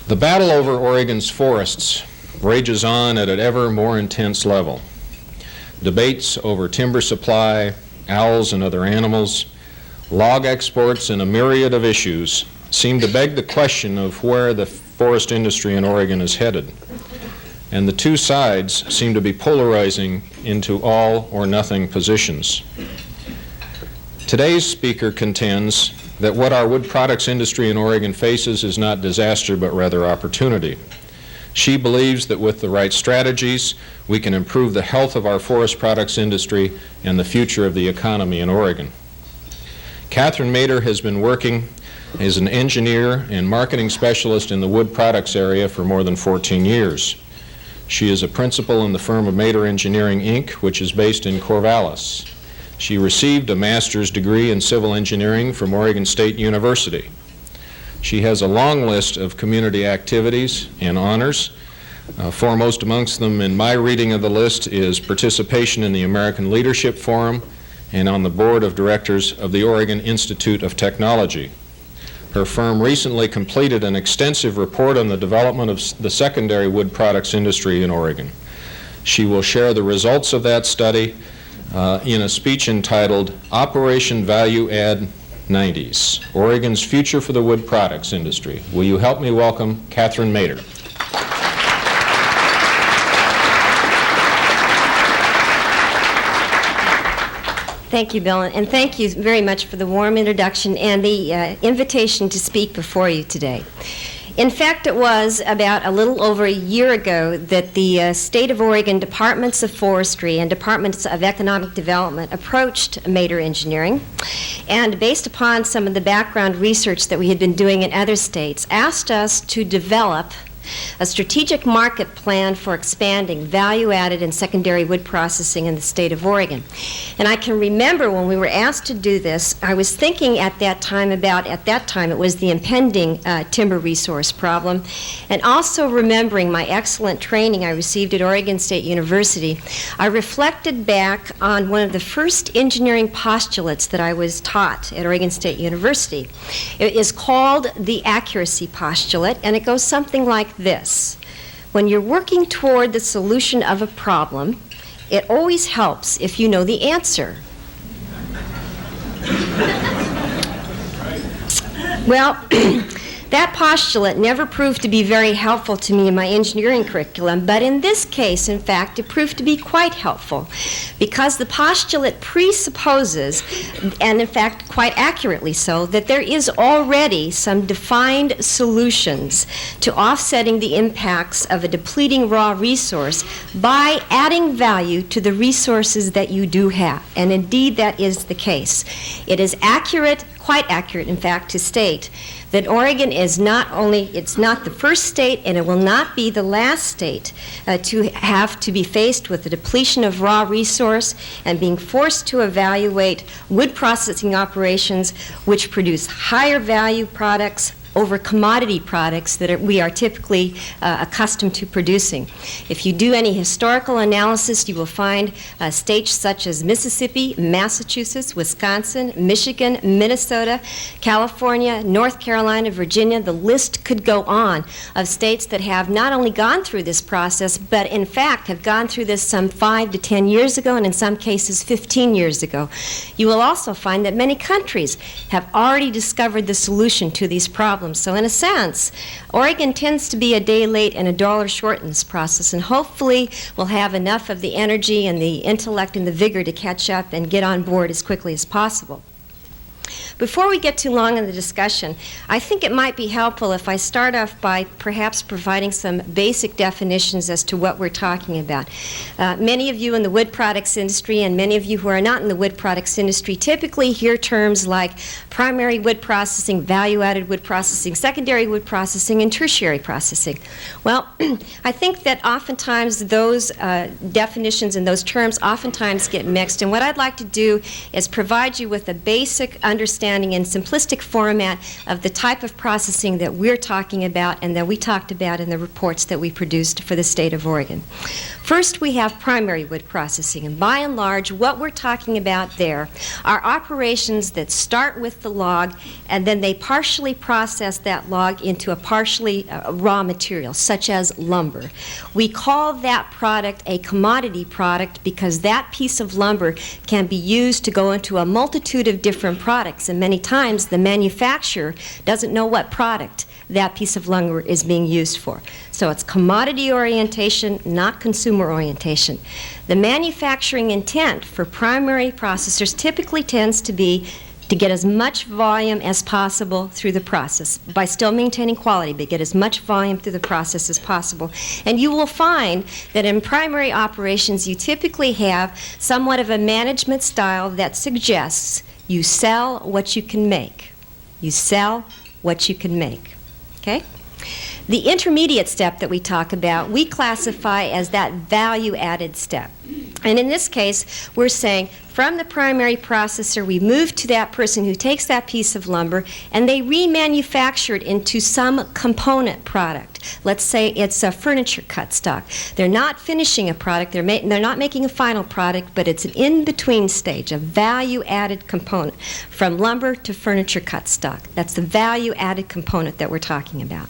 The battle over Oregon's forests rages on at an ever more intense level. Debates over timber supply, owls and other animals, log exports, and a myriad of issues seem to beg the question of where the forest industry in Oregon is headed. And the two sides seem to be polarizing into all or nothing positions. Today's speaker contends that what our wood products industry in Oregon faces is not disaster but rather opportunity. She believes that with the right strategies, we can improve the health of our forest products industry and the future of the economy in Oregon. Catherine Mader has been working as an engineer and marketing specialist in the wood products area for more than 14 years. She is a principal in the firm of Mader Engineering, Inc., which is based in Corvallis. She received a master's degree in civil engineering from Oregon State University. She has a long list of community activities and honors. Foremost amongst them in my reading of the list is participation in the American Leadership Forum and on the board of directors of the Oregon Institute of Technology. Her firm recently completed an extensive report on the development of the secondary wood products industry in Oregon. She will share the results of that study in a speech entitled Operation Value Add 90s, Oregon's Future for the Wood Products Industry. Will you help me welcome Catherine Mader? Thank you, Bill, and thank you very much for the warm introduction and the invitation to speak before you today. In fact, it was about a little over a year ago that the State of Oregon Departments of Forestry and Departments of Economic Development approached Mader Engineering, and based upon some of the background research that we had been doing in other states, asked us to develop a strategic market plan for expanding value-added and secondary wood processing in the state of Oregon. And I can remember when we were asked to do this, I was thinking at that time it was the impending timber resource problem, and also remembering my excellent training I received at Oregon State University. I reflected back on one of the first engineering postulates that I was taught at Oregon State University. It is called the accuracy postulate, and it goes something like this. When you're working toward the solution of a problem, it always helps if you know the answer. Well, that postulate never proved to be very helpful to me in my engineering curriculum, but in this case, in fact, it proved to be quite helpful because the postulate presupposes, and in fact quite accurately so, that there is already some defined solutions to offsetting the impacts of a depleting raw resource by adding value to the resources that you do have. And indeed, that is the case. It is accurate, quite accurate, in fact, to state that Oregon is it's not the first state, and it will not be the last state to have to be faced with the depletion of raw resource and being forced to evaluate wood processing operations which produce higher value products over commodity products that we are typically accustomed to producing. If you do any historical analysis, you will find states such as Mississippi, Massachusetts, Wisconsin, Michigan, Minnesota, California, North Carolina, Virginia. The list could go on of states that have not only gone through this process, but in fact have gone through this some 5 to 10 years ago, and in some cases 15 years ago. You will also find that many countries have already discovered the solution to these problems. So in a sense, Oregon tends to be a day late and a dollar short in this process, and hopefully we'll have enough of the energy and the intellect and the vigor to catch up and get on board as quickly as possible. Before we get too long in the discussion, I think it might be helpful if I start off by perhaps providing some basic definitions as to what we're talking about. Many of you in the wood products industry and many of you who are not in the wood products industry typically hear terms like primary wood processing, value-added wood processing, secondary wood processing, and tertiary processing. Well, I think that oftentimes those definitions and those terms oftentimes get mixed, and what I'd like to do is provide you with a basic understanding in simplistic format of the type of processing that we're talking about and that we talked about in the reports that we produced for the state of Oregon. First, we have primary wood processing, and by and large, what we're talking about there are operations that start with the log, and then they partially process that log into a partially raw material, such as lumber. We call that product a commodity product because that piece of lumber can be used to go into a multitude of different products, and many times the manufacturer doesn't know what product that piece of lumber is being used for. So it's commodity orientation, not consumer orientation. The manufacturing intent for primary processors typically tends to be to get as much volume as possible through the process by still maintaining quality, but get as much volume through the process as possible. And you will find that in primary operations you typically have somewhat of a management style that suggests you sell what you can make. You sell what you can make. Okay? The intermediate step that we talk about, we classify as that value-added step. And in this case, we're saying from the primary processor, we move to that person who takes that piece of lumber and they remanufacture it into some component product. Let's say it's a furniture cut stock. They're not finishing a product, they're not making a final product, but it's an in-between stage, a value-added component from lumber to furniture cut stock. That's the value-added component that we're talking about.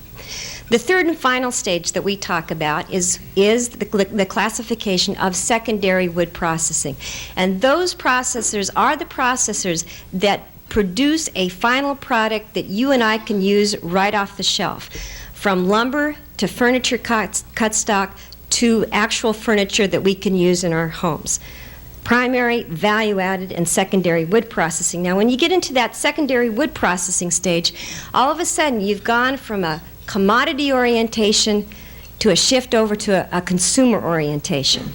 The third and final stage that we talk about is the classification of secondary wood processing. And those processors are the processors that produce a final product that you and I can use right off the shelf. From lumber to furniture cut stock to actual furniture that we can use in our homes. Primary, value-added, and secondary wood processing. Now, when you get into that secondary wood processing stage, all of a sudden you've gone from a commodity orientation to a shift over to a consumer orientation.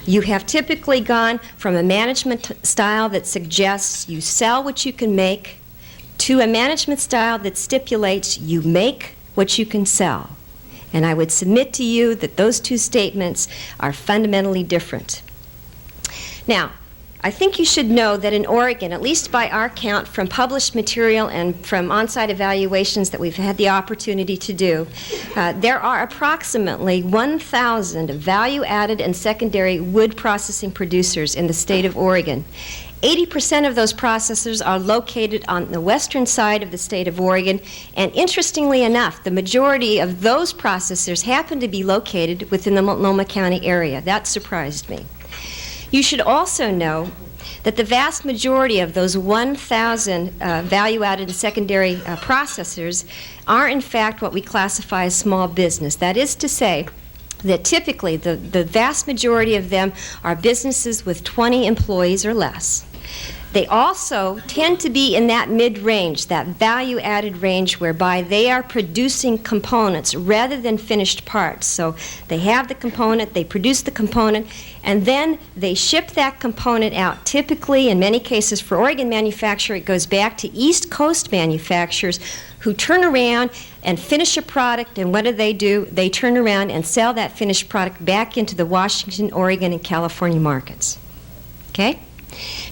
You have typically gone from a management style that suggests you sell what you can make to a management style that stipulates you make what you can sell. And I would submit to you that those two statements are fundamentally different. Now, I think you should know that in Oregon, at least by our count from published material and from on-site evaluations that we've had the opportunity to do, there are approximately 1,000 value-added and secondary wood processing producers in the state of Oregon. 80% of those processors are located on the western side of the state of Oregon, and interestingly enough, the majority of those processors happen to be located within the Multnomah County area. That surprised me. You should also know that the vast majority of those 1,000 value-added and secondary processors are in fact what we classify as small business. That is to say that typically the vast majority of them are businesses with 20 employees or less. They also tend to be in that mid-range, that value-added range, whereby they are producing components rather than finished parts. So they have the component, they produce the component, and then they ship that component out. Typically, in many cases for Oregon manufacturer, it goes back to East Coast manufacturers who turn around and finish a product, and what do? They turn around and sell that finished product back into the Washington, Oregon, and California markets. Okay?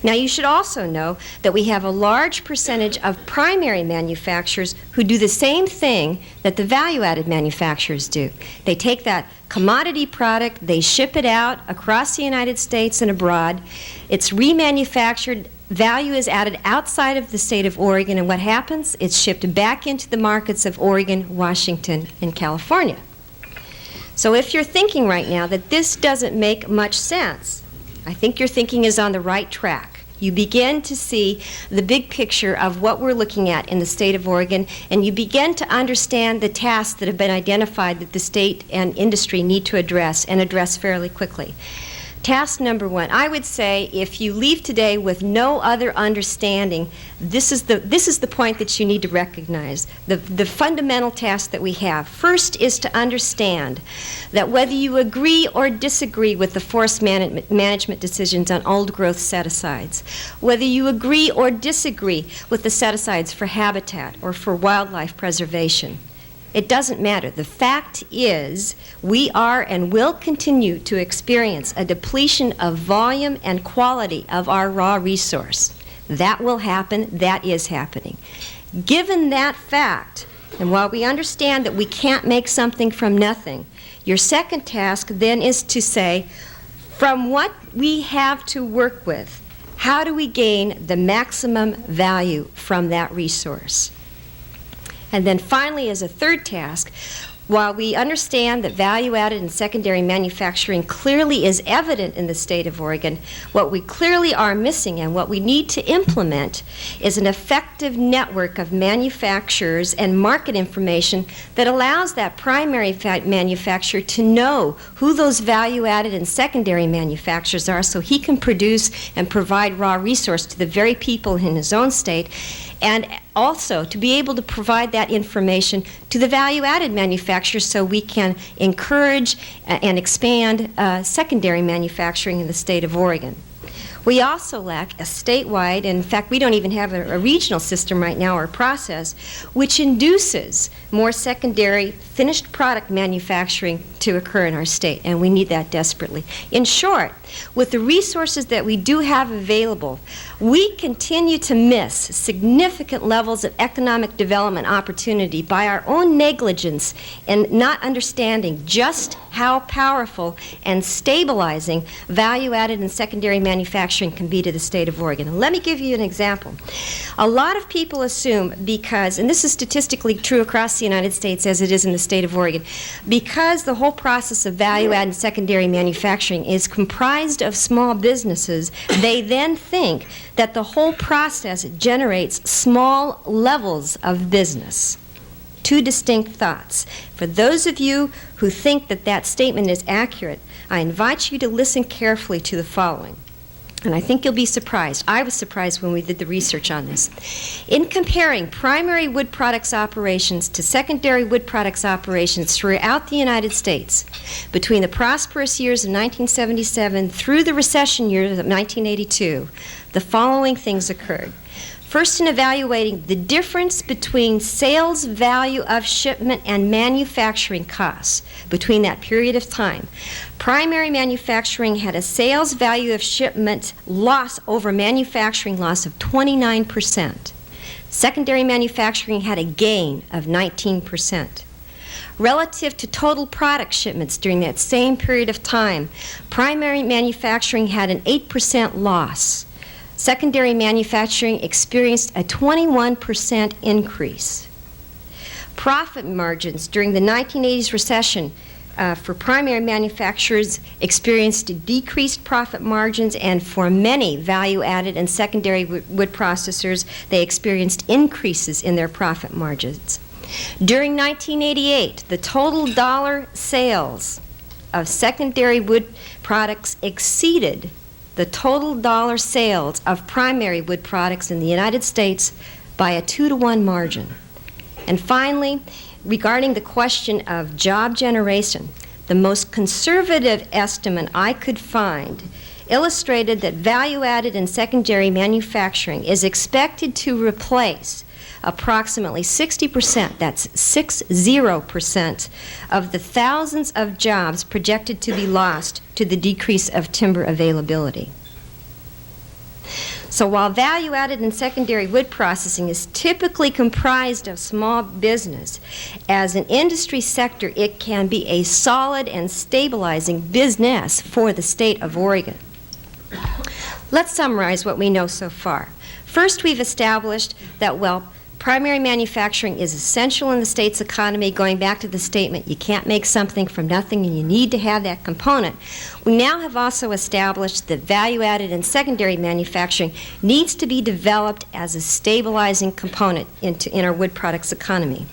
Now, you should also know that we have a large percentage of primary manufacturers who do the same thing that the value-added manufacturers do. They take that commodity product, they ship it out across the United States and abroad. It's remanufactured, value is added outside of the state of Oregon, and what happens? It's shipped back into the markets of Oregon, Washington, and California. So if you're thinking right now that this doesn't make much sense, I think your thinking is on the right track. You begin to see the big picture of what we're looking at in the state of Oregon, and you begin to understand the tasks that have been identified that the state and industry need to address, and address fairly quickly. Task number one, I would say if you leave today with no other understanding, this is the point that you need to recognize. The fundamental task that we have. First is to understand that whether you agree or disagree with the forest management decisions on old growth set-asides, whether you agree or disagree with the set-asides for habitat or for wildlife preservation, it doesn't matter. The fact is we are and will continue to experience a depletion of volume and quality of our raw resource. That will happen. That is happening. Given that fact, And while we understand that we can't make something from nothing, your second task then is to say, from what we have to work with, how do we gain the maximum value from that resource? And then finally, as a third task, while we understand that value-added and secondary manufacturing clearly is evident in the state of Oregon, what we clearly are missing and what we need to implement is an effective network of manufacturers and market information that allows that primary manufacturer to know who those value-added and secondary manufacturers are so he can produce and provide raw resource to the very people in his own state, and also to be able to provide that information to the value-added manufacturers so we can encourage and expand secondary manufacturing in the state of Oregon. We also lack a statewide, and in fact we don't even have a regional system right now or process, which induces more secondary finished product manufacturing to occur in our state, and we need that desperately. In short, with the resources that we do have available, we continue to miss significant levels of economic development opportunity by our own negligence in not understanding just how powerful and stabilizing value-added and secondary manufacturing can be to the state of Oregon. And let me give you an example. A lot of people assume because, and this is statistically true across the United States as it is in the state of Oregon, because the whole process of value-added and secondary manufacturing is comprised of small businesses, they then think that the whole process generates small levels of business. Two distinct thoughts. For those of you who think that that statement is accurate, I invite you to listen carefully to the following. And I think you'll be surprised. I was surprised when we did the research on this. In comparing primary wood products operations to secondary wood products operations throughout the United States, between the prosperous years of 1977 through the recession years of 1982, the following things occurred. First, in evaluating the difference between sales value of shipment and manufacturing costs between that period of time, primary manufacturing had a sales value of shipment loss over manufacturing loss of 29%. Secondary manufacturing had a gain of 19%. Relative to total product shipments during that same period of time, primary manufacturing had an 8% loss. Secondary manufacturing experienced a 21% increase. Profit margins during the 1980s recession for primary manufacturers experienced decreased profit margins, and for many value-added and secondary wood processors, they experienced increases in their profit margins. During 1988, the total dollar sales of secondary wood products exceeded the total dollar sales of primary wood products in the United States by a 2-to-1 margin. And finally, regarding the question of job generation, the most conservative estimate I could find illustrated that value-added and secondary manufacturing is expected to replace approximately 60%, that's 60%, of the thousands of jobs projected to be lost to the decrease of timber availability. So while value-added and secondary wood processing is typically comprised of small business, as an industry sector, it can be a solid and stabilizing business for the state of Oregon. Let's summarize what we know so far. First, we've established that, well, primary manufacturing is essential in the state's economy, going back to the statement, you can't make something from nothing and you need to have that component. We now have also established that value-added and secondary manufacturing needs to be developed as a stabilizing component in our wood products economy.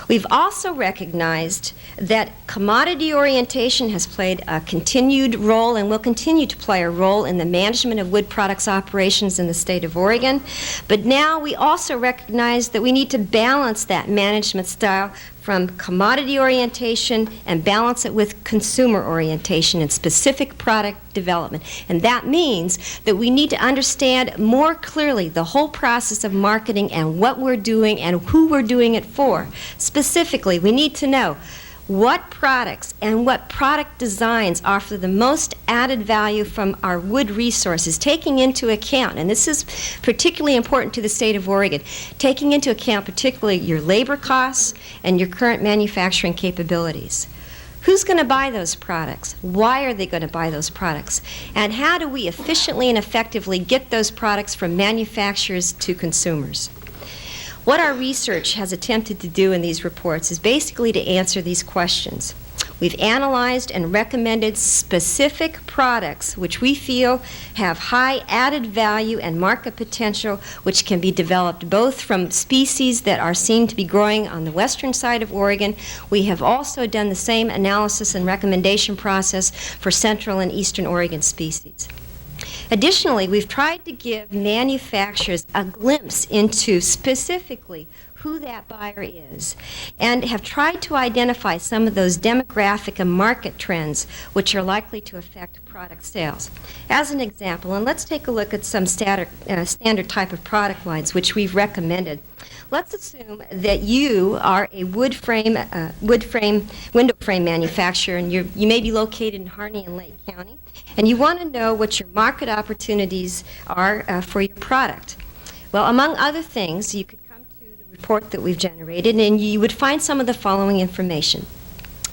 We've also recognized that commodity orientation has played a continued role and will continue to play a role in the management of wood products operations in the state of Oregon. But now we also recognize that we need to balance that management style from commodity orientation and balance it with consumer orientation and specific product development. And that means that we need to understand more clearly the whole process of marketing and what we're doing and who we're doing it for. Specifically, we need to know what products and what product designs offer the most added value from our wood resources, taking into account, and this is particularly important to the state of Oregon, taking into account particularly your labor costs and your current manufacturing capabilities. Who's going to buy those products? Why are they going to buy those products? And how do we efficiently and effectively get those products from manufacturers to consumers? What our research has attempted to do in these reports is basically to answer these questions. We've analyzed and recommended specific products which we feel have high added value and market potential, which can be developed both from species that are seen to be growing on the western side of Oregon. We have also done the same analysis and recommendation process for central and eastern Oregon species. Additionally, we've tried to give manufacturers a glimpse into specifically who that buyer is, and have tried to identify some of those demographic and market trends which are likely to affect product sales. As an example, and let's take a look at some standard type of product lines which we've recommended. Let's assume that you are a window frame manufacturer, and you may be located in Harney and Lake County, and you want to know what your market opportunities are for your product. Well, among other things, you could come to the report that we've generated, and you would find some of the following information.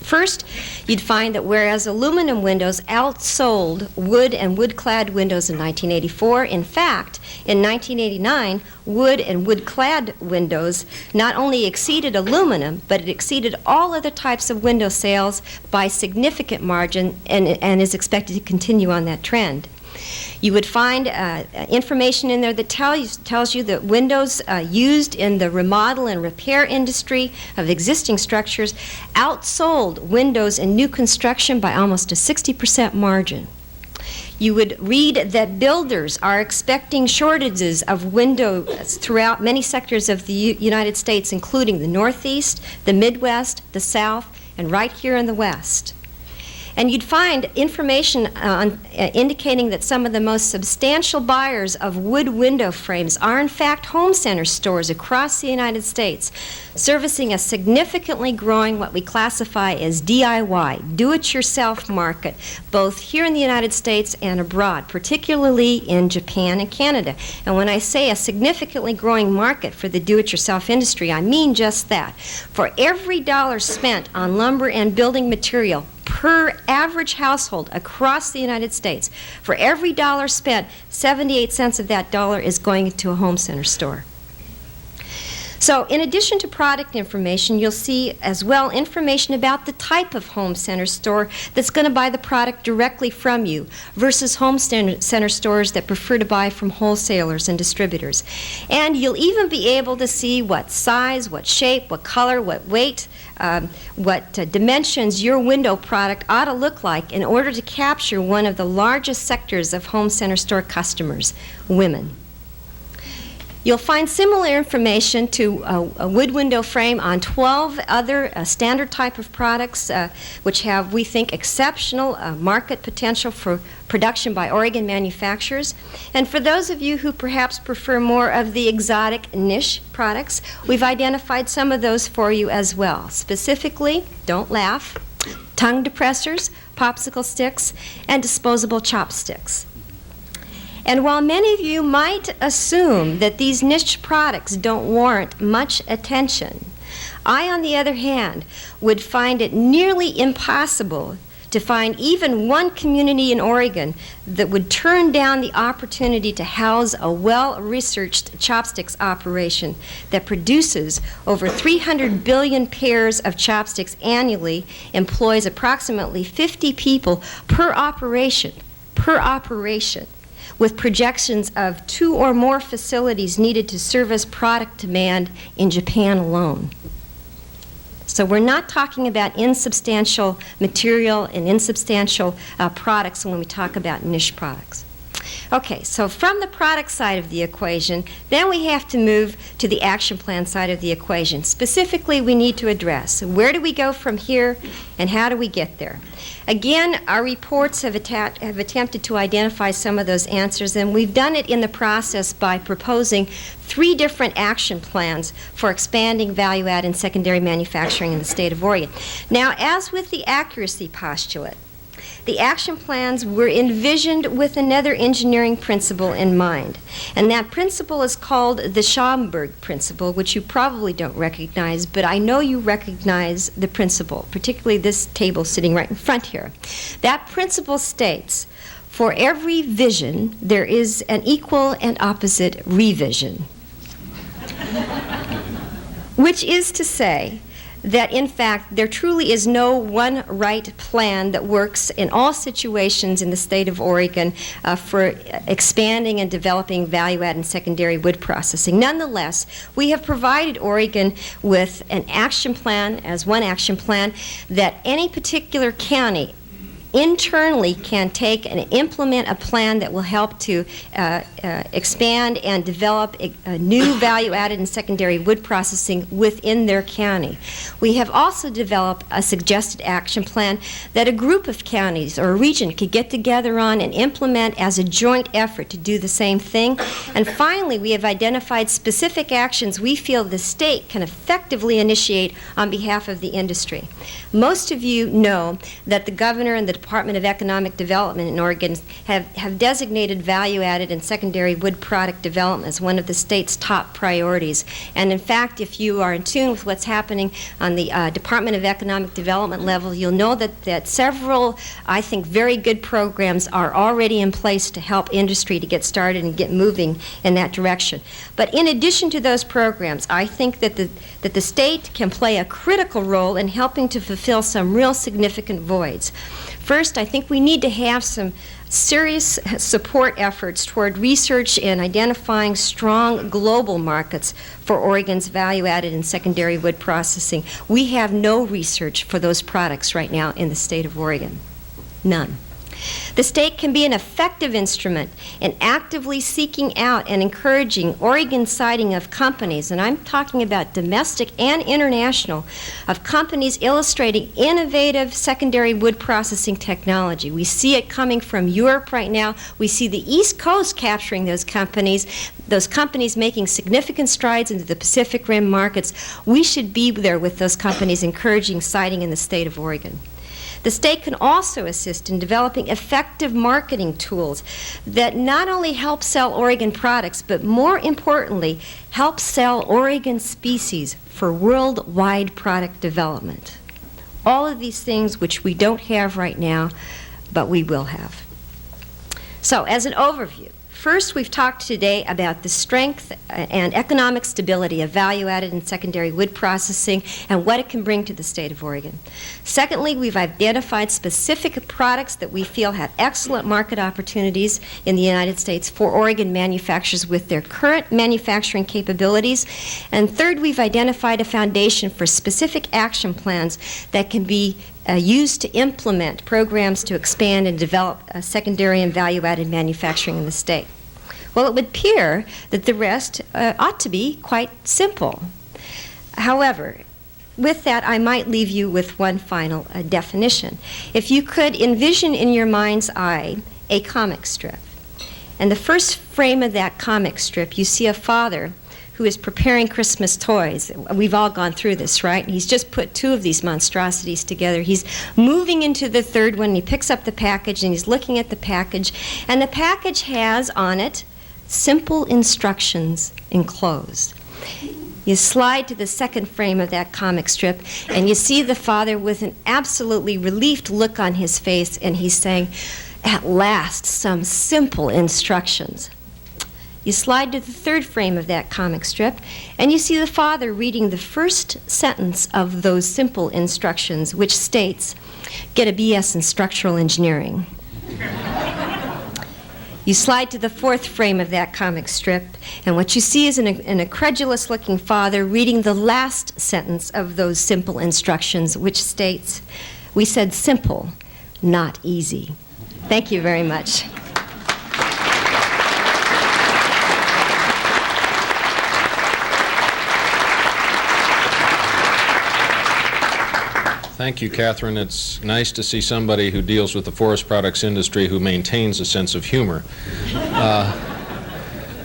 First, you'd find that whereas aluminum windows outsold wood and wood-clad windows in 1984, in fact, in 1989, wood and wood-clad windows not only exceeded aluminum, but it exceeded all other types of window sales by significant margin, and is expected to continue on that trend. You would find information in there that tells you that windows used in the remodel and repair industry of existing structures outsold windows in new construction by almost a 60% margin. You would read that builders are expecting shortages of windows throughout many sectors of the United States, including the Northeast, the Midwest, the South, and right here in the West. And you'd find information indicating that some of the most substantial buyers of wood window frames are in fact home center stores across the United States, servicing a significantly growing what we classify as DIY, do-it-yourself market, both here in the United States and abroad, particularly in Japan and Canada. And when I say a significantly growing market for the do-it-yourself industry, I mean just that. For every dollar spent on lumber and building material per average household across the United States, for every dollar spent, 78 cents of that dollar is going to a home center store. So in addition to product information, you'll see as well information about the type of home center store that's going to buy the product directly from you versus home center stores that prefer to buy from wholesalers and distributors. And you'll even be able to see what size, what shape, what color, what weight, what dimensions your window product ought to look like in order to capture one of the largest sectors of home center store customers, women. You'll find similar information to a wood window frame on 12 other standard type of products which have, we think, exceptional market potential for production by Oregon manufacturers. And for those of you who perhaps prefer more of the exotic niche products, we've identified some of those for you as well. Specifically, don't laugh, tongue depressors, popsicle sticks, and disposable chopsticks. And while many of you might assume that these niche products don't warrant much attention, I, on the other hand, would find it nearly impossible to find even one community in Oregon that would turn down the opportunity to house a well-researched chopsticks operation that produces over 300 billion pairs of chopsticks annually, employs approximately 50 people per operation, with projections of 2 or more facilities needed to service product demand in Japan alone. So we're not talking about insubstantial material and insubstantial products when we talk about niche products. Okay, so from the product side of the equation, then we have to move to the action plan side of the equation. Specifically, we need to address where do we go from here and how do we get there? Again, our reports have attempted to identify some of those answers, and we've done it in the process by proposing 3 different action plans for expanding value-add and secondary manufacturing in the state of Oregon. Now, as with the accuracy postulate, the action plans were envisioned with another engineering principle in mind, and that principle is called the Schomburg principle, which you probably don't recognize, but I know you recognize the principle, particularly this table sitting right in front here. That principle states, for every vision, there is an equal and opposite revision, which is to say that, in fact, there truly is no one right plan that works in all situations in the state of Oregon for expanding and developing value-add and secondary wood processing. Nonetheless, we have provided Oregon with an action plan, as one action plan, that any particular county internally can take and implement a plan that will help to expand and develop a new value-added and secondary wood processing within their county. We have also developed a suggested action plan that a group of counties or a region could get together on and implement as a joint effort to do the same thing. And finally, we have identified specific actions we feel the state can effectively initiate on behalf of the industry. Most of you know that the governor and the Department of Economic Development in Oregon have designated value-added and secondary wood product development as one of the state's top priorities. And in fact, if you are in tune with what's happening on the Department of Economic Development level, you'll know that several, I think, very good programs are already in place to help industry to get started and get moving in that direction. But in addition to those programs, I think that the state can play a critical role in helping to fulfill some real significant voids. First, I think we need to have some serious support efforts toward research in identifying strong global markets for Oregon's value-added and secondary wood processing. We have no research for those products right now in the state of Oregon. None. The state can be an effective instrument in actively seeking out and encouraging Oregon siting of companies, and I'm talking about domestic and international, of companies illustrating innovative secondary wood processing technology. We see it coming from Europe right now. We see the East Coast capturing those companies making significant strides into the Pacific Rim markets. We should be there with those companies encouraging siting in the state of Oregon. The state can also assist in developing effective marketing tools that not only help sell Oregon products, but more importantly, help sell Oregon species for worldwide product development. All of these things which we don't have right now, but we will have. So, as an overview, first, we've talked today about the strength and economic stability of value-added and secondary wood processing and what it can bring to the state of Oregon. Secondly, we've identified specific products that we feel have excellent market opportunities in the United States for Oregon manufacturers with their current manufacturing capabilities. And third, we've identified a foundation for specific action plans that can be used to implement programs to expand and develop secondary and value-added manufacturing in the state. Well, it would appear that the rest ought to be quite simple. However, with that, I might leave you with one final definition. If you could envision in your mind's eye a comic strip, and the first frame of that comic strip, you see a father who is preparing Christmas toys. We've all gone through this, right? He's just put 2 of these monstrosities together. He's moving into the third one, and he picks up the package, and he's looking at the package, and the package has on it simple instructions enclosed. You slide to the second frame of that comic strip, and you see the father with an absolutely relieved look on his face, and he's saying, "At last, some simple instructions." You slide to the third frame of that comic strip, and you see the father reading the first sentence of those simple instructions, which states, "Get a BS in structural engineering." You slide to the fourth frame of that comic strip, and what you see is an incredulous-looking father reading the last sentence of those simple instructions, which states, "We said simple, not easy." Thank you very much. Thank you, Catherine. It's nice to see somebody who deals with the forest products industry who maintains a sense of humor.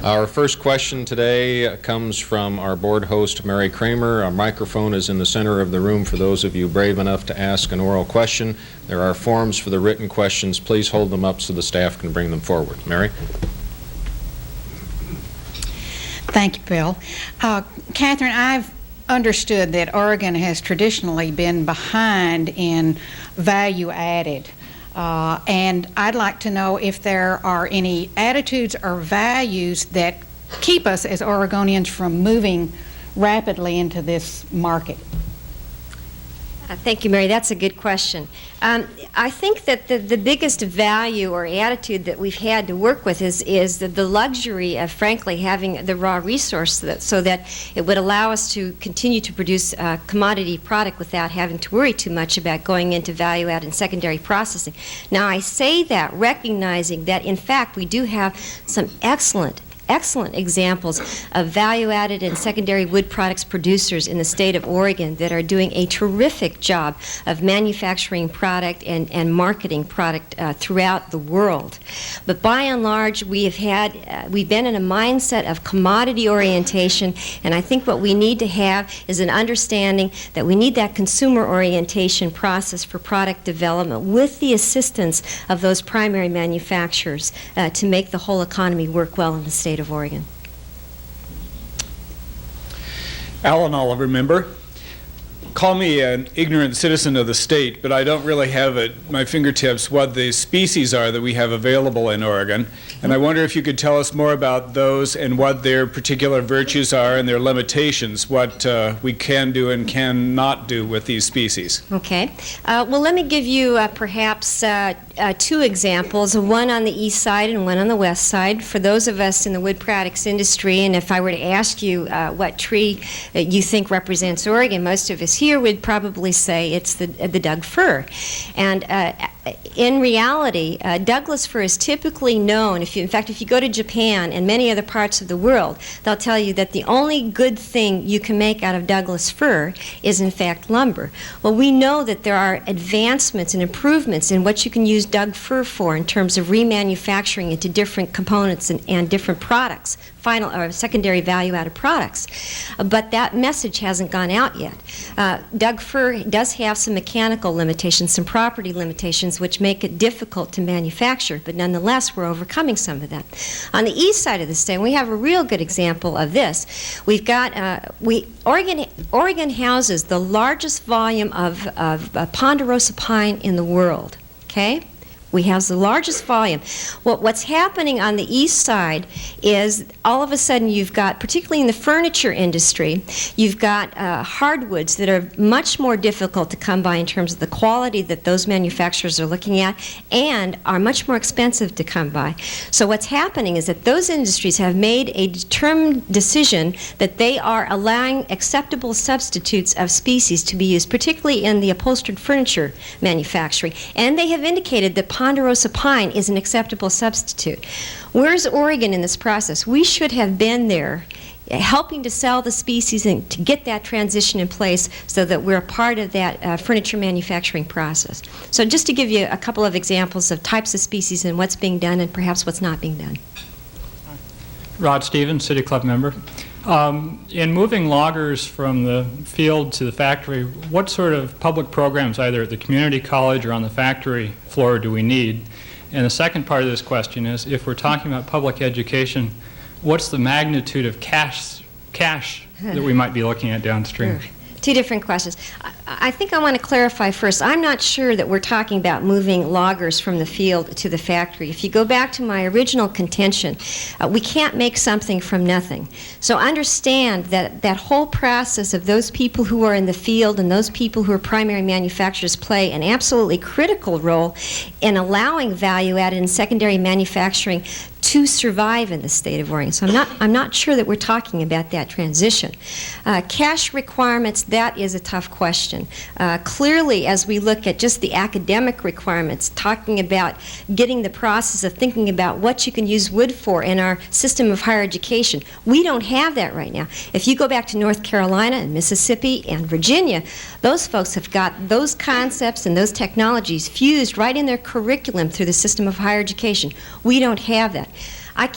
Our first question today comes from our board host, Mary Kramer. Our microphone is in the center of the room for those of you brave enough to ask an oral question. There are forms for the written questions. Please hold them up so the staff can bring them forward. Mary? Thank you, Bill. Catherine, I've understood that Oregon has traditionally been behind in value added. And I'd like to know if there are any attitudes or values that keep us as Oregonians from moving rapidly into this market. Thank you, Mary. That's a good question. I think that the biggest value or attitude that we've had to work with is the luxury of, frankly, having the raw resource so that it would allow us to continue to produce a commodity product without having to worry too much about going into value-add and secondary processing. Now, I say that recognizing that, in fact, we do have some excellent examples of value-added and secondary wood products producers in the state of Oregon that are doing a terrific job of manufacturing product and marketing product throughout the world. But by and large, we've been in a mindset of commodity orientation, and I think what we need to have is an understanding that we need that consumer orientation process for product development with the assistance of those primary manufacturers to make the whole economy work well in the state of Oregon. Alan Oliver, member. Call me an ignorant citizen of the state, but I don't really have at my fingertips what the species are that we have available in Oregon. And I wonder if you could tell us more about those and what their particular virtues are and their limitations, what we can do and cannot do with these species. Okay. Well, let me give you perhaps two examples, one on the east side and one on the west side. For those of us in the wood products industry, and if I were to ask you what tree you think represents Oregon, most of us here would probably say it's the Doug fir. And in reality, Douglas fir is typically known, in fact, if you go to Japan and many other parts of the world, they'll tell you that the only good thing you can make out of Douglas fir is, in fact, lumber. Well, we know that there are advancements and improvements in what you can use Doug fir for in terms of remanufacturing into different components and different products, final or secondary value-added products. But that message hasn't gone out yet. Doug fir does have some mechanical limitations, some property limitations, which make it difficult to manufacture, but nonetheless, we're overcoming some of that. On the east side of the state, we have a real good example of this. We've got, Oregon houses the largest volume of ponderosa pine in the world, okay? We have the largest volume. What's happening on the east side is all of a sudden you've got, particularly in the furniture industry, you've got hardwoods that are much more difficult to come by in terms of the quality that those manufacturers are looking at and are much more expensive to come by. So what's happening is that those industries have made a determined decision that they are allowing acceptable substitutes of species to be used, particularly in the upholstered furniture manufacturing. And they have indicated that ponderosa pine is an acceptable substitute. Where's Oregon in this process? We should have been there helping to sell the species and to get that transition in place so that we're a part of that furniture manufacturing process. So just to give you a couple of examples of types of species and what's being done and perhaps what's not being done. Rod Stevens, City Club member. In moving loggers from the field to the factory, what sort of public programs, either at the community college or on the factory floor, do we need? And the second part of this question is, if we're talking about public education, what's the magnitude of cash that we might be looking at downstream? Two different questions. I think I want to clarify first. I'm not sure that we're talking about moving loggers from the field to the factory. If you go back to my original contention, we can't make something from nothing. So understand that that whole process of those people who are in the field and those people who are primary manufacturers play an absolutely critical role in allowing value-added and secondary manufacturing to survive in the state of Oregon. So I'm not sure that we're talking about that transition. Cash requirements, that is a tough question. Clearly, as we look at just the academic requirements, talking about getting the process of thinking about what you can use wood for in our system of higher education, we don't have that right now. If you go back to North Carolina and Mississippi and Virginia, those folks have got those concepts and those technologies fused right in their curriculum through the system of higher education. We don't have that. I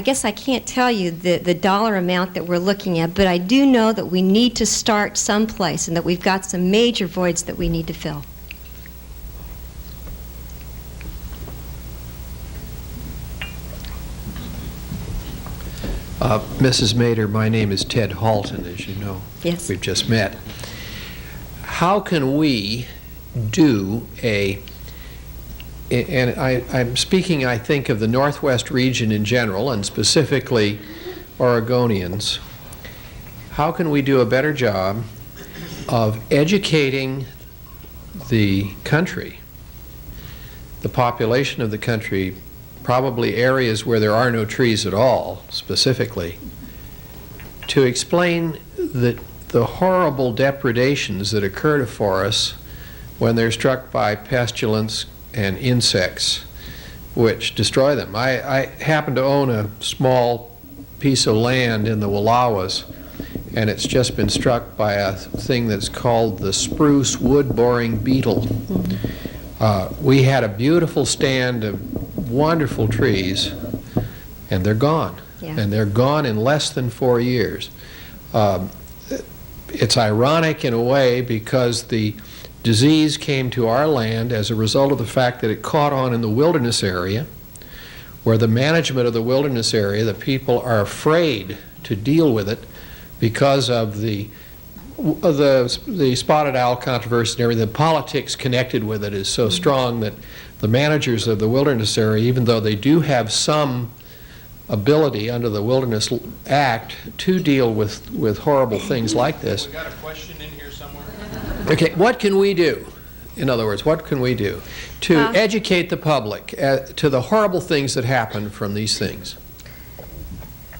guess I can't tell you the dollar amount that we're looking at, but I do know that we need to start someplace and that we've got some major voids that we need to fill. Mrs. Mader, my name is Ted Halton, as you know. Yes. We've just met. How can we do and I'm speaking, I think, of the Northwest region in general, and specifically Oregonians, how can we do a better job of educating the country, the population of the country, probably areas where there are no trees at all, specifically, to explain the horrible depredations that occur to forests when they're struck by pestilence and insects which destroy them. I happen to own a small piece of land in the Wallowas, and it's just been struck by a thing that's called the spruce wood-boring beetle. We had a beautiful stand of wonderful trees, and they're gone. Yeah. And they're gone in less than 4 years. It's ironic in a way because the disease came to our land as a result of the fact that it caught on in the wilderness area, where the management of the wilderness area, the people are afraid to deal with it because of the spotted owl controversy and everything. The politics connected with it is so strong that the managers of the wilderness area, even though they do have some ability under the Wilderness Act to deal with horrible things like this. We got a question in here somewhere? Okay, what can we do? In other words, what can we do to educate the public to the horrible things that happen from these things?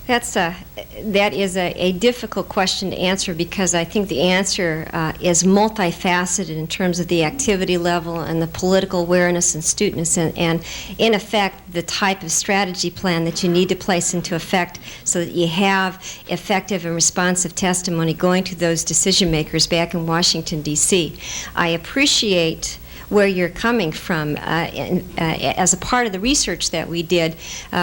That is a difficult question to answer because I think the answer is multifaceted in terms of the activity level and the political awareness and astuteness and in effect the type of strategy plan that you need to place into effect so that you have effective and responsive testimony going to those decision makers back in Washington, D.C. I appreciate where you're coming from. As a part of the research that we did,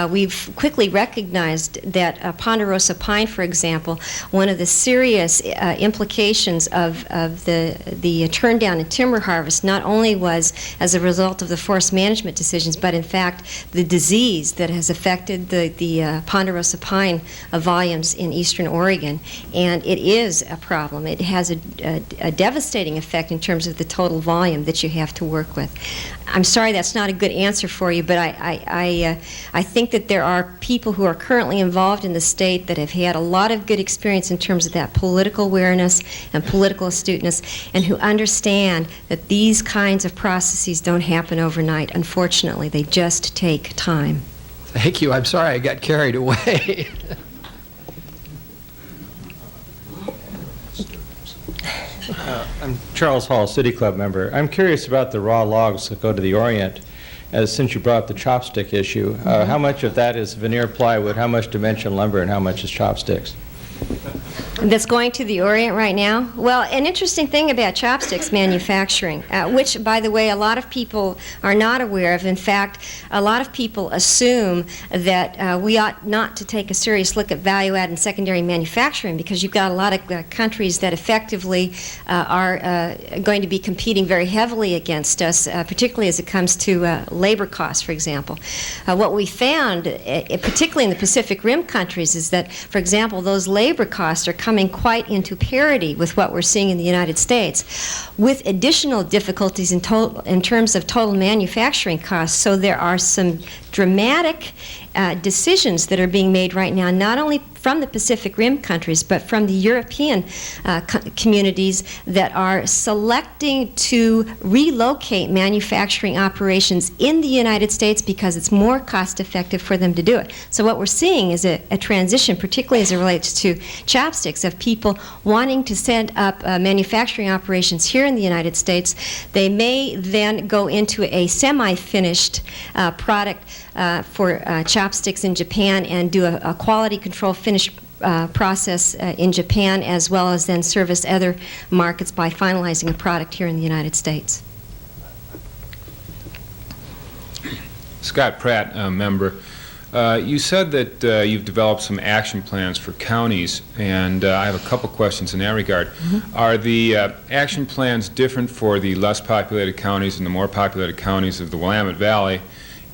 we've quickly recognized that ponderosa pine, for example, one of the serious implications of the turn down in timber harvest not only was as a result of the forest management decisions, but in fact the disease that has affected the ponderosa pine volumes in eastern Oregon. And it is a problem. It has a devastating effect in terms of the total volume that you have to work with. I'm sorry that's not a good answer for you, but I think that there are people who are currently involved in the state that have had a lot of good experience in terms of that political awareness and political astuteness, and who understand that these kinds of processes don't happen overnight. Unfortunately, they just take time. Thank you. I'm sorry I got carried away. I'm Charles Hall, City Club member. I'm curious about the raw logs that go to the Orient, since you brought up the chopstick issue. How much of that is veneer plywood, how much dimension lumber, and how much is chopsticks? That's going to the Orient right now? Well, an interesting thing about chopsticks manufacturing, which, by the way, a lot of people are not aware of. In fact, a lot of people assume that we ought not to take a serious look at value-add and secondary manufacturing because you've got a lot of countries that effectively are going to be competing very heavily against us, particularly as it comes to labor costs, for example. What we found, particularly in the Pacific Rim countries, is that, for example, those labor costs are coming quite into parity with what we're seeing in the United States, with additional difficulties in terms of total manufacturing costs. So there are some dramatic decisions that are being made right now, not only from the Pacific Rim countries, but from the European communities that are selecting to relocate manufacturing operations in the United States because it's more cost effective for them to do it. So what we're seeing is a transition, particularly as it relates to chopsticks, of people wanting to set up manufacturing operations here in the United States. They may then go into a semi-finished product for chopsticks in Japan and do a quality control finish process in Japan, as well as then service other markets by finalizing a product here in the United States. Scott Pratt, member. You said that you've developed some action plans for counties, and I have a couple questions in that regard. Are the action plans different for the less populated counties and the more populated counties of the Willamette Valley?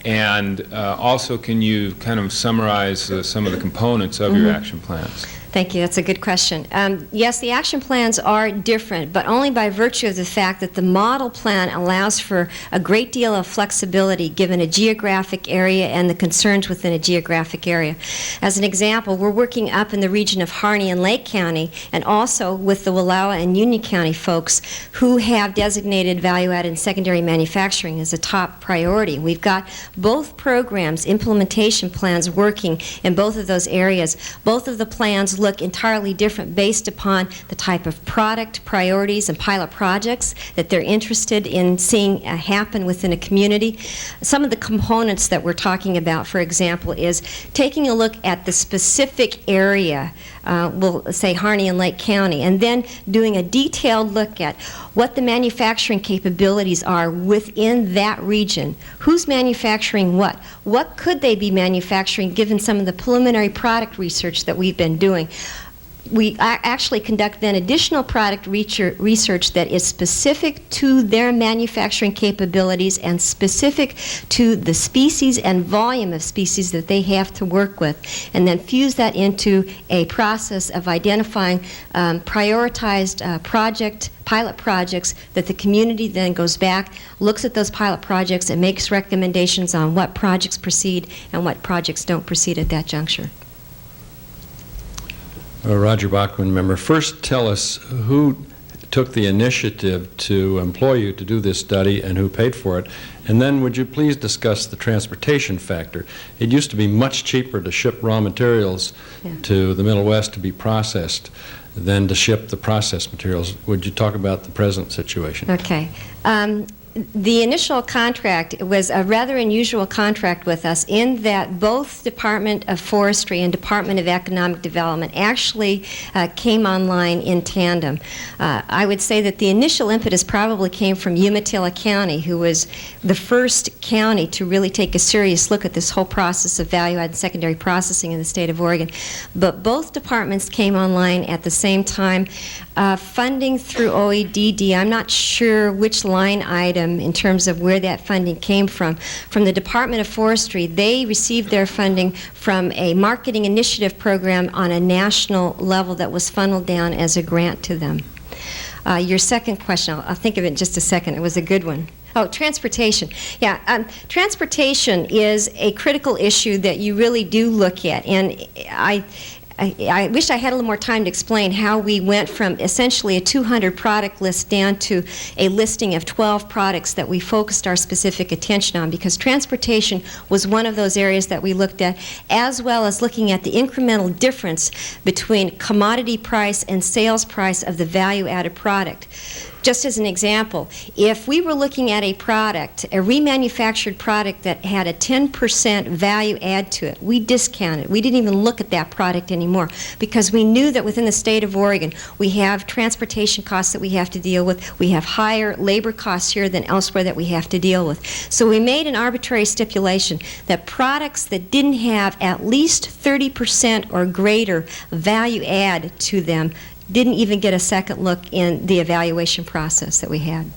And also, can you kind of summarize some of the components of your action plans? Thank you. That's a good question. Yes, the action plans are different, but only by virtue of the fact that the model plan allows for a great deal of flexibility given a geographic area and the concerns within a geographic area. As an example, we're working up in the region of Harney and Lake County, and also with the Wallowa and Union County folks who have designated value-added and secondary manufacturing as a top priority. We've got both programs, implementation plans, working in both of those areas. Both of the plans look entirely different based upon the type of product, priorities, and pilot projects that they're interested in seeing happen within a community. Some of the components that we're talking about, for example, is taking a look at the specific area, we'll say Harney and Lake County, and then doing a detailed look at what the manufacturing capabilities are within that region. Who's manufacturing what? What could they be manufacturing given some of the preliminary product research that we've been doing? We actually conduct then additional product research that is specific to their manufacturing capabilities and specific to the species and volume of species that they have to work with, and then fuse that into a process of identifying prioritized pilot projects that the community then goes back, looks at those pilot projects, and makes recommendations on what projects proceed and what projects don't proceed at that juncture. Roger Bachman, member. First, tell us who took the initiative to employ you to do this study and who paid for it. And then would you please discuss the transportation factor? It used to be much cheaper to ship raw materials to the Middle West to be processed than to ship the processed materials. Would you talk about the present situation? Okay. The initial contract was a rather unusual contract with us in that both Department of Forestry and Department of Economic Development actually came online in tandem. I would say that the initial impetus probably came from Umatilla County, who was the first county to really take a serious look at this whole process of value-added secondary processing in the state of Oregon. But both departments came online at the same time. Funding through OEDD, I'm not sure which line item in terms of where that funding came from. From the Department of Forestry, they received their funding from a marketing initiative program on a national level that was funneled down as a grant to them. Your second question, I'll think of it in just a second. It was a good one. Oh, transportation. Yeah, transportation is a critical issue that you really do look at, and I wish I had a little more time to explain how we went from essentially a 200 product list down to a listing of 12 products that we focused our specific attention on, because transportation was one of those areas that we looked at, as well as looking at the incremental difference between commodity price and sales price of the value-added product. Just as an example, if we were looking at a product, a remanufactured product that had a 10% value add to it, we discounted. We didn't even look at that product anymore because we knew that within the state of Oregon we have transportation costs that we have to deal with. We have higher labor costs here than elsewhere that we have to deal with. So we made an arbitrary stipulation that products that didn't have at least 30% or greater value add to them didn't even get a second look in the evaluation process that we had.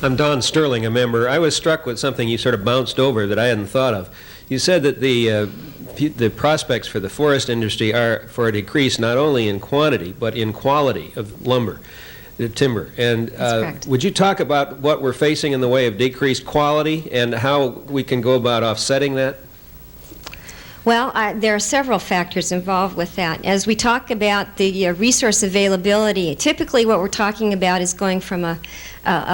I'm Don Sterling, a member. I was struck with something you sort of bounced over that I hadn't thought of. You said that the prospects for the forest industry are for a decrease not only in quantity but in quality of lumber. timber. And correct. would you talk about what we're facing in the way of decreased quality and how we can go about offsetting that? Well, there are several factors involved with that. As we talk about the resource availability, typically what we're talking about is going from a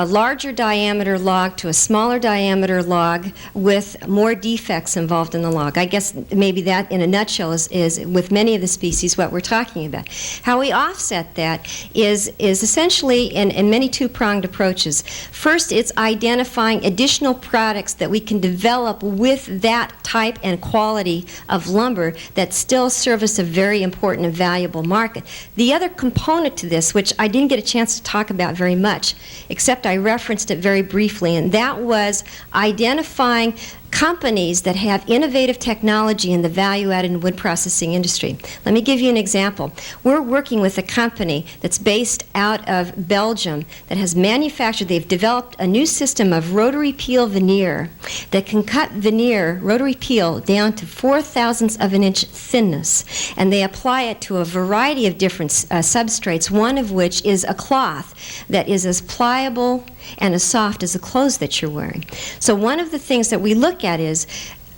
larger diameter log to a smaller diameter log with more defects involved in the log. I guess maybe that in a nutshell is with many of the species what we're talking about. How we offset that is essentially in many two-pronged approaches. First, it's identifying additional products that we can develop with that type and quality of lumber that still service a very important and valuable market. The other component to this, which I didn't get a chance to talk about very much, except I referenced it very briefly, and that was identifying companies that have innovative technology in the value-added and wood processing industry. Let me give you an example. We're working with a company that's based out of Belgium that has manufactured, they've developed a new system of rotary peel veneer that can cut veneer, rotary peel, down to 0.004 of an inch thinness. And they apply it to a variety of different substrates, one of which is a cloth that is as pliable and as soft as the clothes that you're wearing. So one of the things that we look at is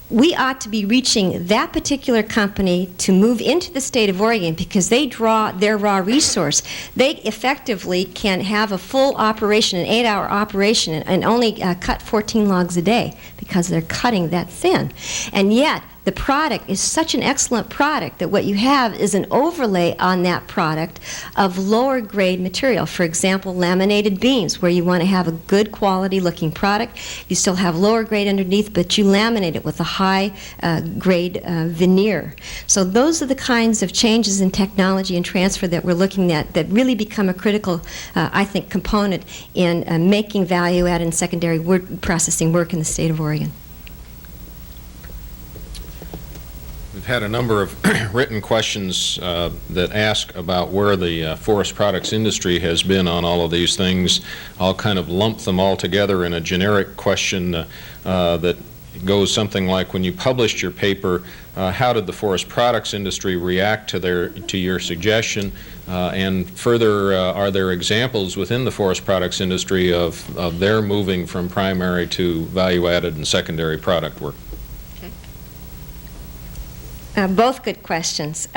we ought to be reaching that particular company to move into the state of Oregon because they draw their raw resource. They effectively can have a full operation, an 8-hour operation, and only cut 14 logs a day because they're cutting that thin. And yet, the product is such an excellent product that what you have is an overlay on that product of lower grade material. For example, laminated beams, where you want to have a good quality looking product. You still have lower grade underneath, but you laminate it with a high grade veneer. So those are the kinds of changes in technology and transfer that we're looking at that really become a critical, I think, component in making value added and secondary wood processing work in the state of Oregon. We've had a number of written questions that ask about where the forest products industry has been on all of these things. I'll kind of lump them all together in a generic question that goes something like, when you published your paper, how did the forest products industry react to your suggestion? And further, are there examples within the forest products industry of their moving from primary to value-added and secondary product work? Both good questions.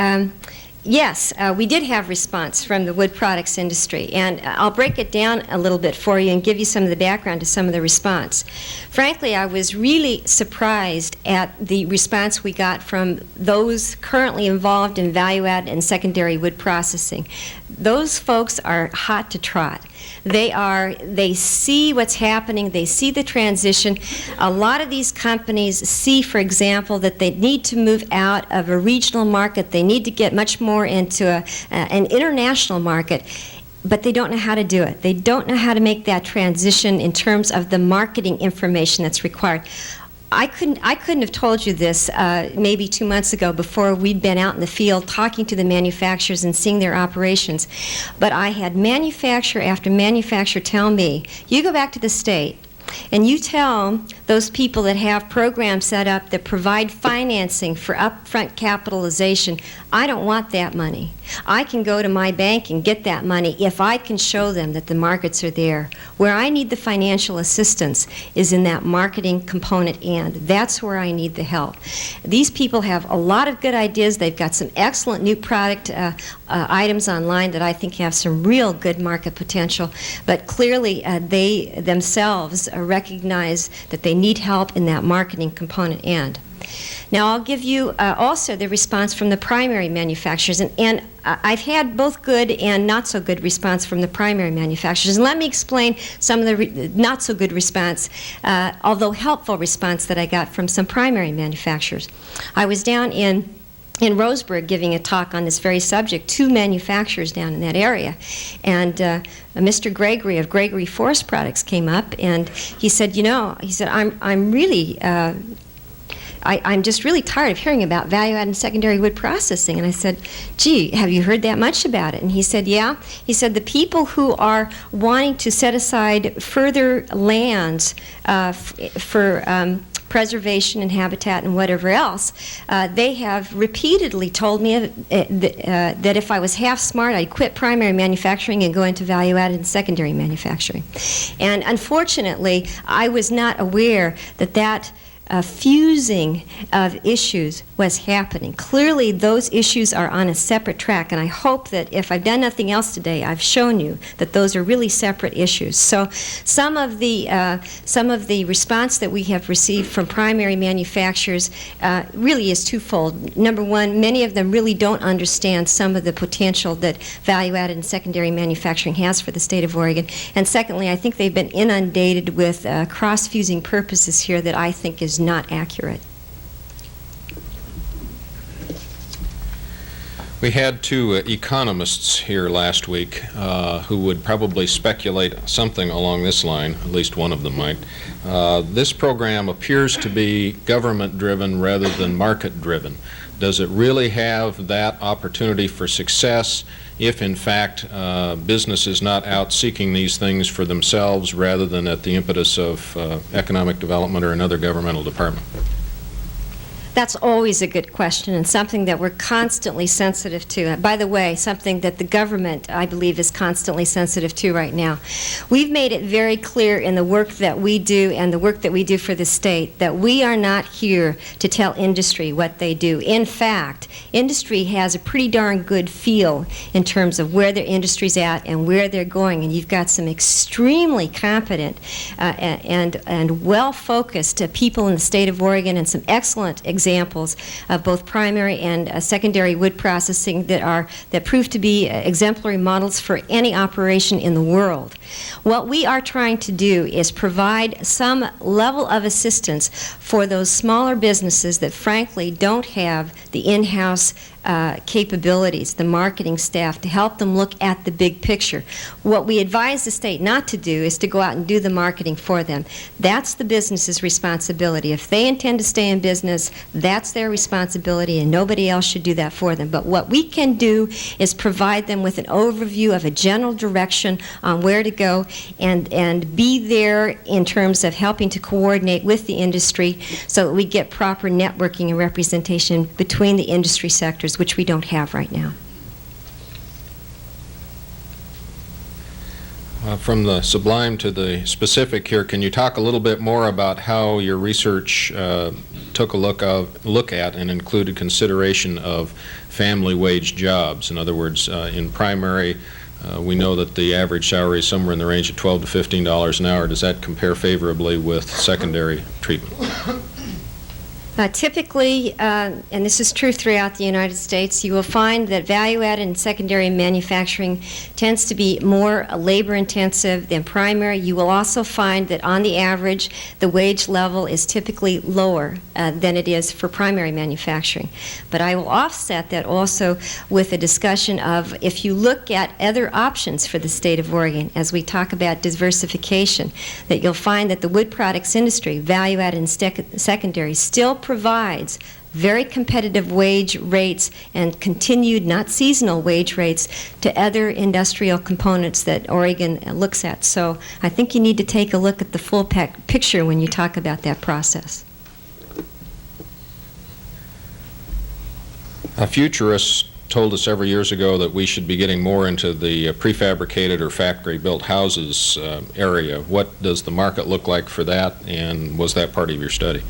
Yes, we did have response from the wood products industry, and I'll break it down a little bit for you and give you some of the background to some of the response. Frankly, I was really surprised at the response we got from those currently involved in value-added and secondary wood processing. Those folks are hot to trot. They see what's happening, they see the transition. A lot of these companies see, for example, that they need to move out of a regional market, they need to get much more into an international market, but they don't know how to do it. They don't know how to make that transition in terms of the marketing information that's required. I couldn't have told you this maybe 2 months ago before we'd been out in the field talking to the manufacturers and seeing their operations. But I had manufacturer after manufacturer tell me, you go back to the state and you tell those people that have programs set up that provide financing for upfront capitalization, I don't want that money. I can go to my bank and get that money if I can show them that the markets are there. Where I need the financial assistance is in that marketing component, and that's where I need the help. These people have a lot of good ideas. They've got some excellent new product items online that I think have some real good market potential, but clearly they themselves recognize that they need help in that marketing component end. Now, I'll give you also the response from the primary manufacturers, and I've had both good and not so good response from the primary manufacturers. And let me explain some of the not so good response, although helpful response that I got from some primary manufacturers. I was down in Roseburg giving a talk on this very subject, 2 manufacturers down in that area. And Mr. Gregory of Gregory Forest Products came up and he said, I'm really, I'm just really tired of hearing about value-added and secondary wood processing. And I said, gee, have you heard that much about it? And he said, yeah. He said, the people who are wanting to set aside further lands for preservation and habitat and whatever else, they have repeatedly told me that if I was half smart, I'd quit primary manufacturing and go into value-added and secondary manufacturing. And unfortunately, I was not aware that fusing of issues was happening. Clearly, those issues are on a separate track, and I hope that if I've done nothing else today, I've shown you that those are really separate issues. So some of the response that we have received from primary manufacturers really is twofold. Number one, many of them really don't understand some of the potential that value-added and secondary manufacturing has for the state of Oregon. And secondly, I think they've been inundated with cross-fusing purposes here that I think is not accurate. We had two economists here last week who would probably speculate something along this line, at least one of them might. This program appears to be government-driven rather than market-driven. Does it really have that opportunity for success if, in fact, business is not out seeking these things for themselves rather than at the impetus of economic development or another governmental department? That's always a good question and something that we're constantly sensitive to. By the way, something that the government, I believe, is constantly sensitive to right now. We've made it very clear in the work that we do and the work that we do for the state that we are not here to tell industry what they do. In fact, industry has a pretty darn good feel in terms of where their industry's at and where they're going, and you've got some extremely competent and well-focused people in the state of Oregon and some excellent examples of both primary and secondary wood processing that prove to be exemplary models for any operation in the world. What we are trying to do is provide some level of assistance for those smaller businesses that frankly don't have the in-house capabilities, the marketing staff, to help them look at the big picture. What we advise the state not to do is to go out and do the marketing for them. That's the business's responsibility. If they intend to stay in business, that's their responsibility, and nobody else should do that for them. But what we can do is provide them with an overview of a general direction on where to go and be there in terms of helping to coordinate with the industry so that we get proper networking and representation between the industry sectors, which we don't have right now. From the sublime to the specific here, can you talk a little bit more about how your research took a look at and included consideration of family wage jobs? In other words, in primary, we know that the average salary is somewhere in the range of $12 to $15 an hour. Does that compare favorably with secondary treatment? Typically, and this is true throughout the United States, you will find that value-added and secondary manufacturing tends to be more labor-intensive than primary. You will also find that on the average, the wage level is typically lower than it is for primary manufacturing. But I will offset that also with a discussion of, if you look at other options for the state of Oregon, as we talk about diversification, that you'll find that the wood products industry, value-added and secondary, still provides very competitive wage rates and continued, not seasonal, wage rates to other industrial components that Oregon looks at. So I think you need to take a look at the full picture when you talk about that process. Futurists told us several years ago that we should be getting more into the prefabricated or factory-built houses area. What does the market look like for that, and was that part of your study?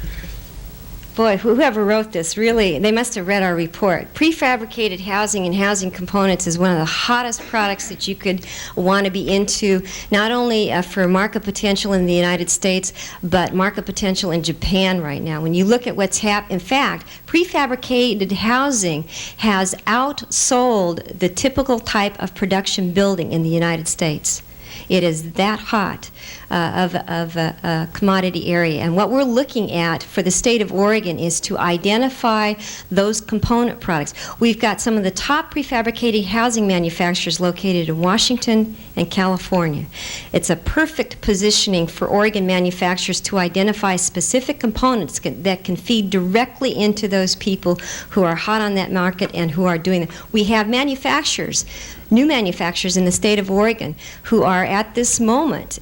Boy, whoever wrote this, really, they must have read our report. Prefabricated housing and housing components is one of the hottest products that you could want to be into, not only for market potential in the United States, but market potential in Japan right now. When you look at what's happened, in fact, prefabricated housing has outsold the typical type of production building in the United States. It is that hot of a commodity area. And what we're looking at for the state of Oregon is to identify those component products. We've got some of the top prefabricated housing manufacturers located in Washington and California. It's a perfect positioning for Oregon manufacturers to identify specific components that can feed directly into those people who are hot on that market and who are doing it. We have manufacturers, new manufacturers in the state of Oregon who are at this moment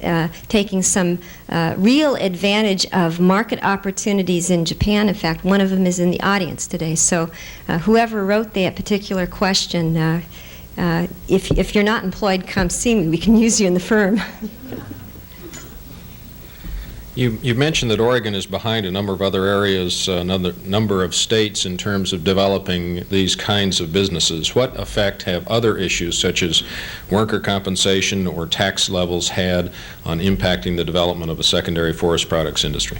taking some real advantage of market opportunities in Japan. In fact, one of them is in the audience today. So whoever wrote that particular question, if you're not employed, come see me. We can use you in the firm. You mentioned that Oregon is behind a number of other areas, another number of states in terms of developing these kinds of businesses. What effect have other issues such as worker compensation or tax levels had on impacting the development of a secondary forest products industry?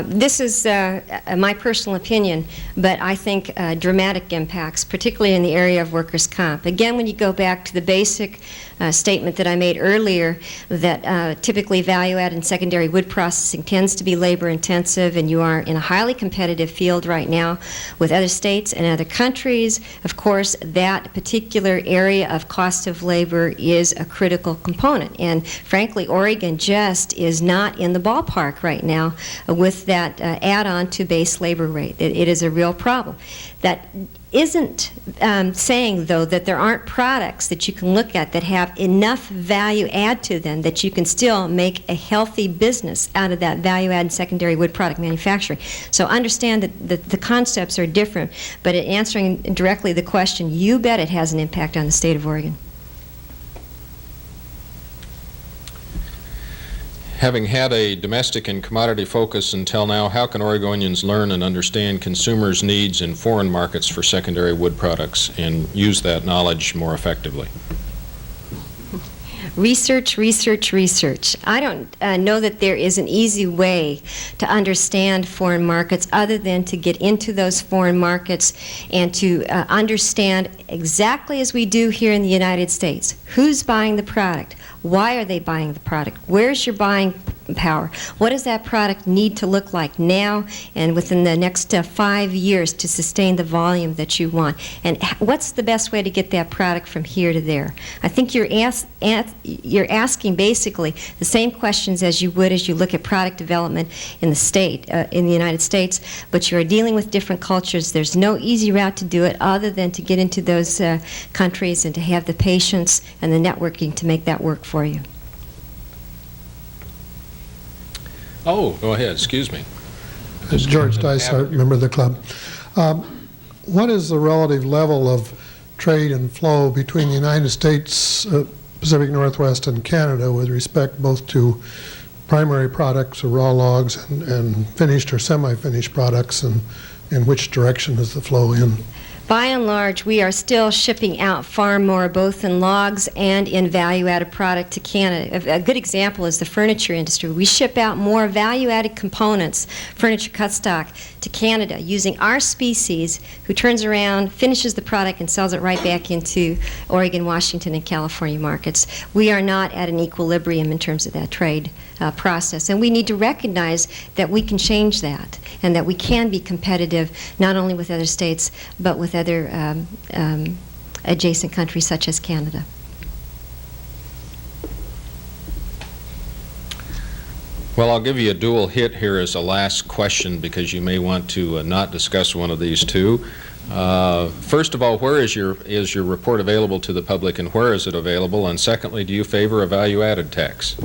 This is my personal opinion, but I think dramatic impacts, particularly in the area of workers' comp. Again, when you go back to the basic statement that I made earlier, that typically value-added and secondary wood processing tends to be labor-intensive, and you are in a highly competitive field right now with other states and other countries. Of course, that particular area of cost of labor is a critical component, and frankly, Oregon just is not in the ballpark right now with that add-on to base labor rate. It is a real problem. That isn't saying, though, that there aren't products that you can look at that have enough value add to them that you can still make a healthy business out of that value-add secondary wood product manufacturing. So understand that the concepts are different, but in answering directly the question, you bet it has an impact on the state of Oregon. Having had a domestic and commodity focus until now, how can Oregonians learn and understand consumers' needs in foreign markets for secondary wood products and use that knowledge more effectively? Research, research, research. I don't know that there is an easy way to understand foreign markets other than to get into those foreign markets and to understand exactly as we do here in the United States. Who's buying the product? Why are they buying the product? Where's your buying power? What does that product need to look like now and within the next 5 years to sustain the volume that you want? And what's the best way to get that product from here to there? I think you're asking basically the same questions as you would as you look at product development in the state, in the United States, but you're dealing with different cultures. There's no easy route to do it other than to get into those countries and to have the patience and the networking to make that work for you. Oh, go ahead. Excuse me. George Dysart, member of the club. What is the relative level of trade and flow between the United States, Pacific Northwest, and Canada with respect both to primary products or raw logs and finished or semi-finished products, and in which direction is the flow in? By and large, we are still shipping out far more, both in logs and in value-added product to Canada. A good example is the furniture industry. We ship out more value-added components, furniture cut stock, to Canada using our species, who turns around, finishes the product, and sells it right back into Oregon, Washington, and California markets. We are not at an equilibrium in terms of that trade process, and we need to recognize that we can change that and that we can be competitive not only with other states but with other adjacent countries such as Canada. Well, I'll give you a dual hit here as a last question because you may want to not discuss one of these two. First of all, where is your report available to the public, and where is it available? And secondly, do you favor a value-added tax?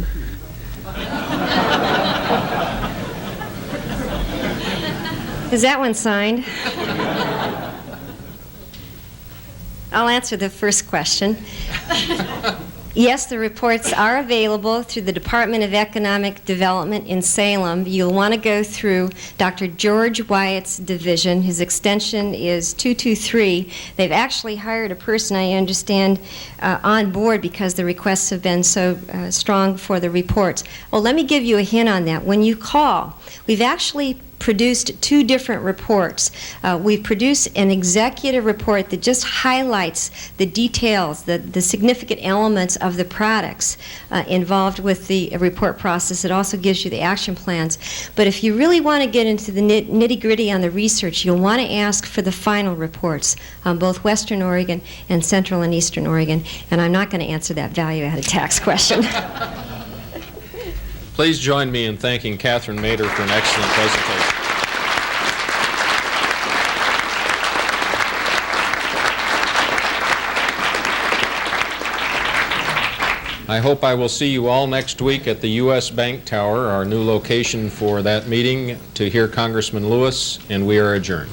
Is that one signed? I'll answer the first question. Yes, the reports are available through the Department of Economic Development in Salem. You'll want to go through Dr. George Wyatt's division. His extension is 223. They've actually hired a person, I understand, on board because the requests have been so strong for the reports. Well, let me give you a hint on that. When you call, we've actually produced two different reports. We've produced an executive report that just highlights the details, the significant elements of the products involved with the report process. It also gives you the action plans. But if you really want to get into the nitty-gritty on the research, you'll want to ask for the final reports on both Western Oregon and Central and Eastern Oregon. And I'm not going to answer that value-added tax question. Please join me in thanking Catherine Mader for an excellent presentation. I hope I will see you all next week at the U.S. Bank Tower, our new location for that meeting, to hear Congressman Lewis, and we are adjourned.